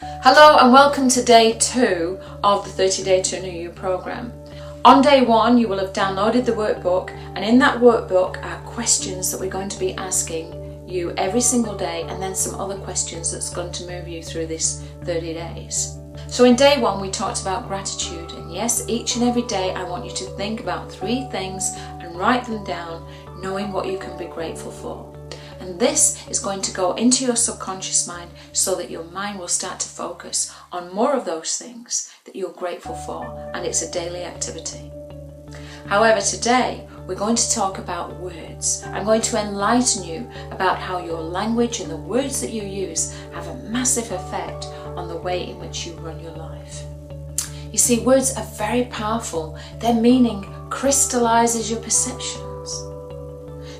Hello and welcome to day 2 of the 30 Day to Know You program. On day 1 you will have downloaded the workbook, and in that workbook are questions that we're going to be asking you every single day, and then some other questions that's going to move you through this 30 days. So in day 1 we talked about gratitude, and yes, each and every day I want you to think about 3 things and write them down, knowing what you can be grateful for. And this is going to go into your subconscious mind so that your mind will start to focus on more of those things that you're grateful for, and it's a daily activity. However, today we're going to talk about words. I'm going to enlighten you about how your language and the words that you use have a massive effect on the way in which you run your life. You see, words are very powerful. Their meaning crystallizes your perceptions.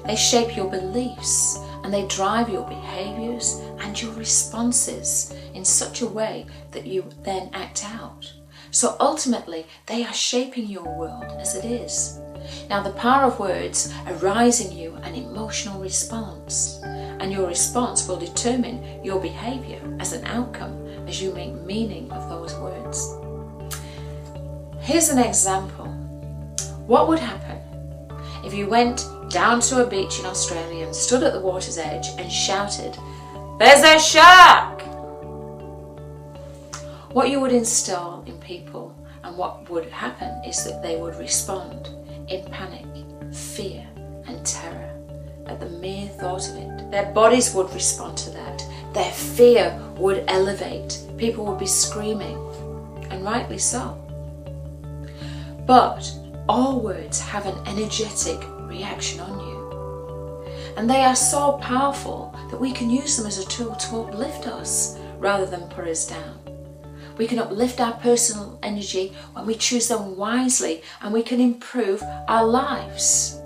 They shape your beliefs, and they drive your behaviours and your responses in such a way that you then act out. So ultimately, they are shaping your world as it is. Now, the power of words arise in you an emotional response, and your response will determine your behaviour as an outcome as you make meaning of those words. Here's an example. What would happen if you went down to a beach in Australia and stood at the water's edge and shouted, "There's a shark!" What you would instill in people and what would happen is that they would respond in panic, fear and terror at the mere thought of it. Their bodies would respond to that. Their fear would elevate. People would be screaming, and rightly so. But all words have an energetic reaction on you, and they are so powerful that we can use them as a tool to uplift us rather than put us down. We can uplift our personal energy when we choose them wisely, and we can improve our lives.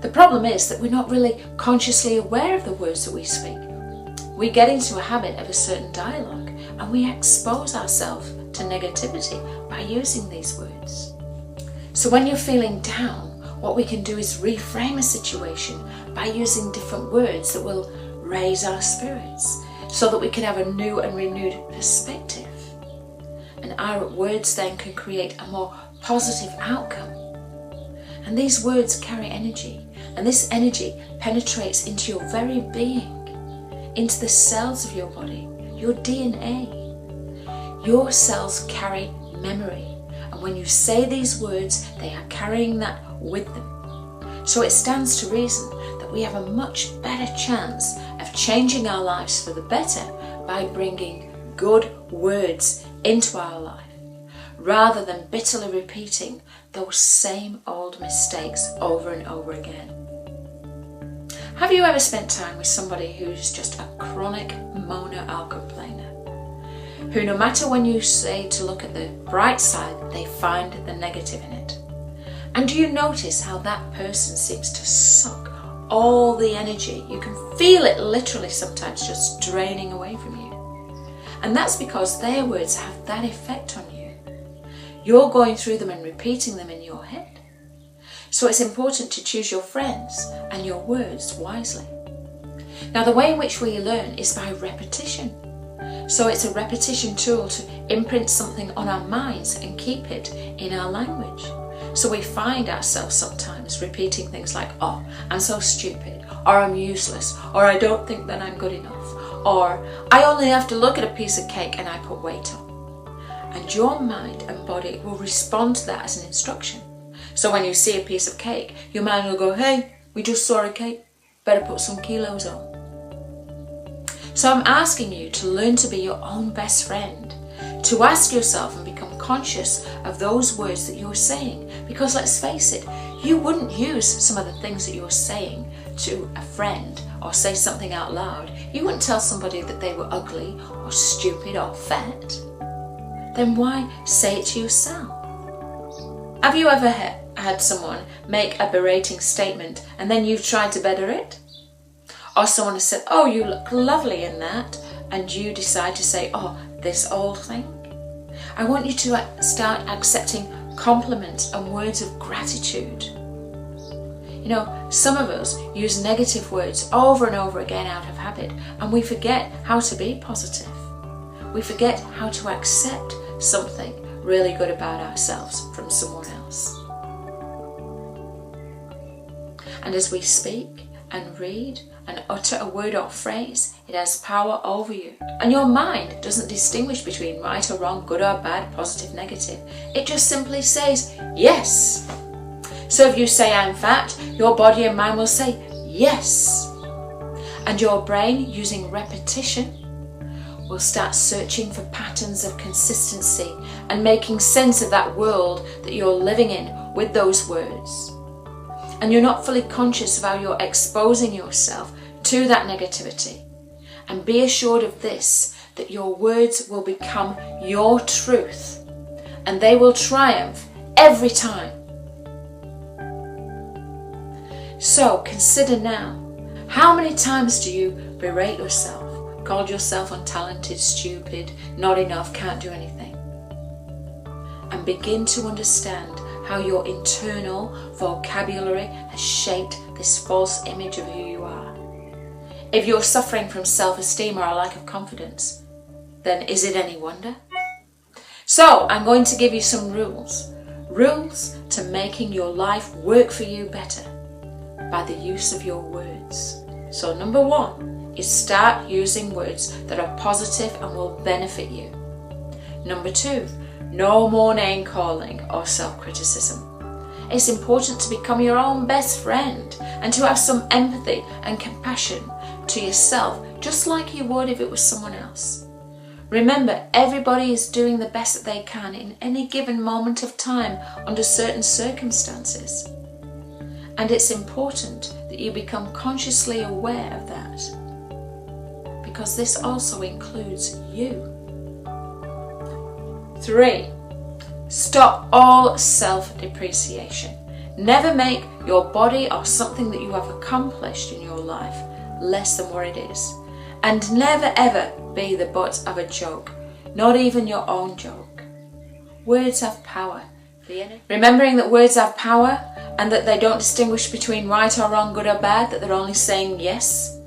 The problem is that we're not really consciously aware of the words that we speak. We get into a habit of a certain dialogue, and we expose ourselves to negativity by using these words. So when you're feeling down, what we can do is reframe a situation by using different words that will raise our spirits so that we can have a new and renewed perspective. And our words then can create a more positive outcome. And these words carry energy, and this energy penetrates into your very being, into the cells of your body, your DNA. Your cells carry memory. And when you say these words, they are carrying that with them. So it stands to reason that we have a much better chance of changing our lives for the better by bringing good words into our life, rather than bitterly repeating those same old mistakes over and over again. Have you ever spent time with somebody who's just a chronic moaner or complainer, who no matter when you say to look at the bright side, they find the negative in it? And do you notice how that person seems to suck all the energy? You can feel it literally sometimes just draining away from you. And that's because their words have that effect on you. You're going through them and repeating them in your head. So it's important to choose your friends and your words wisely. Now, the way in which we learn is by repetition. So it's a repetition tool to imprint something on our minds and keep it in our language. So we find ourselves sometimes repeating things like, "Oh, I'm so stupid," or "I'm useless," or "I don't think that I'm good enough," or "I only have to look at a piece of cake and I put weight on." And your mind and body will respond to that as an instruction. So when you see a piece of cake, your mind will go, "Hey, we just saw a cake, better put some kilos on." So I'm asking you to learn to be your own best friend, to ask yourself and become conscious of those words that you're saying. Because let's face it, you wouldn't use some of the things that you're saying to a friend or say something out loud. You wouldn't tell somebody that they were ugly or stupid or fat. Then why say it to yourself? Have you ever had someone make a berating statement and then you've tried to better it? Or someone has said, "Oh, you look lovely in that," and you decide to say, "Oh, this old thing." I want you to start accepting compliments and words of gratitude. You know, some of us use negative words over and over again out of habit, and we forget how to be positive. we forget how to accept something really good about ourselves from someone else. And as we speak and read and utter a word or phrase, it has power over you. And your mind doesn't distinguish between right or wrong, good or bad, positive, negative. It just simply says yes. So if you say I'm fat, your body and mind will say yes. And your brain, using repetition, will start searching for patterns of consistency and making sense of that world that you're living in with those words. And you're not fully conscious of how you're exposing yourself to that negativity. And be assured of this, that your words will become your truth and they will triumph every time. So consider now, how many times do you berate yourself, called yourself untalented, stupid, not enough, can't do anything? And begin to understand how your internal vocabulary has shaped this false image of who you are. If you're suffering from self-esteem or a lack of confidence, then is it any wonder? So I'm going to give you some rules to making your life work for you better by the use of your words. So number 1 is start using words that are positive and will benefit you. Number 2, no more name calling or self-criticism. It's important to become your own best friend and to have some empathy and compassion to yourself, just like you would if it was someone else. Remember, everybody is doing the best that they can in any given moment of time under certain circumstances. And it's important that you become consciously aware of that, because this also includes you. 3, stop all self-depreciation. Never make your body or something that you have accomplished in your life less than what it is. And never ever be the butt of a joke, not even your own joke. Words have power. Remembering that words have power and that they don't distinguish between right or wrong, good or bad, that they're only saying yes.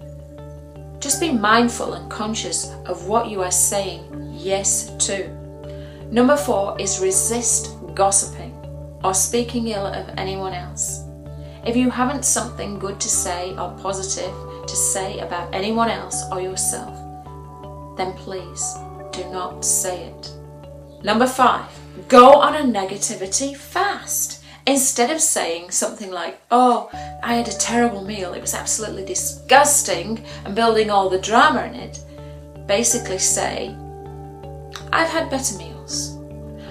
Just be mindful and conscious of what you are saying yes to. Number 4 is resist gossiping or speaking ill of anyone else. If you haven't something good to say or positive to say about anyone else or yourself, then please do not say it. Number 5, go on a negativity fast. Instead of saying something like, oh, I had a terrible meal, it was absolutely disgusting, and building all the drama in it, basically say, I've had better meals.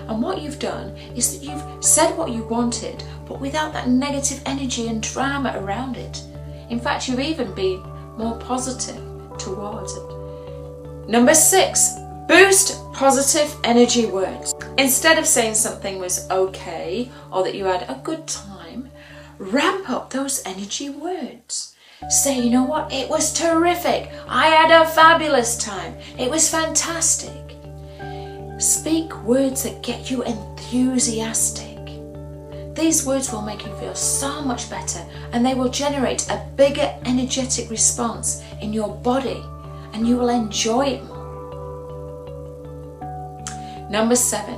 And what you've done is that you've said what you wanted, but without that negative energy and drama around it. In fact, you've even been more positive towards it. Number 6, boost positive energy words. Instead of saying something was okay or that you had a good time, ramp up those energy words. Say, you know what, it was terrific. I had a fabulous time. It was fantastic. Speak words that get you enthusiastic. These words will make you feel so much better, and they will generate a bigger energetic response in your body, and you will enjoy it more. Number 7,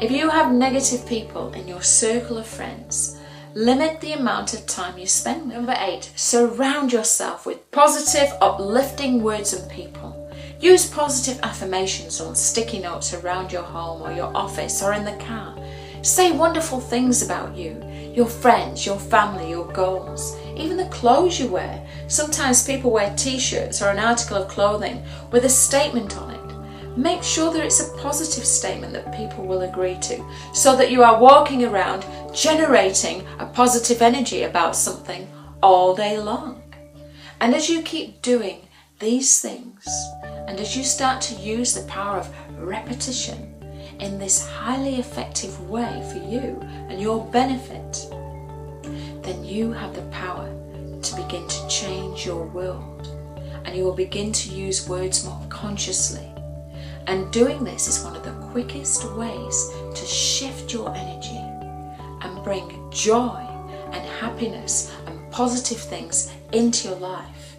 if you have negative people in your circle of friends, limit the amount of time you spend with them. Number 8, surround yourself with positive, uplifting words and people. Use positive affirmations on sticky notes around your home or your office or in the car. Say wonderful things about you, your friends, your family, your goals, even the clothes you wear. Sometimes people wear t-shirts or an article of clothing with a statement on it. Make sure that it's a positive statement that people will agree to, so that you are walking around generating a positive energy about something all day long. And as you keep doing these things, and as you start to use the power of repetition in this highly effective way for you and your benefit, then you have the power to begin to change your world, and you will begin to use words more consciously. And doing this is one of the quickest ways to shift your energy and bring joy and happiness and positive things into your life.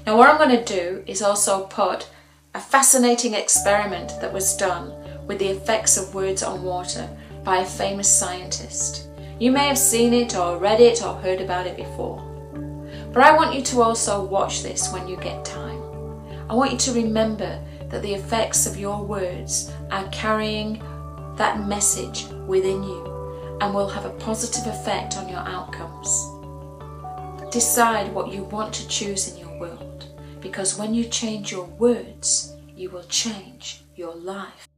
Now what I'm going to do is also put A fascinating experiment that was done with the effects of words on water by a famous scientist. You may have seen it or read it or heard about it before. But I want you to also watch this when you get time. I want you to remember that the effects of your words are carrying that message within you and will have a positive effect on your outcomes. Decide what you want to choose in your world, because when you change your words, you will change your life.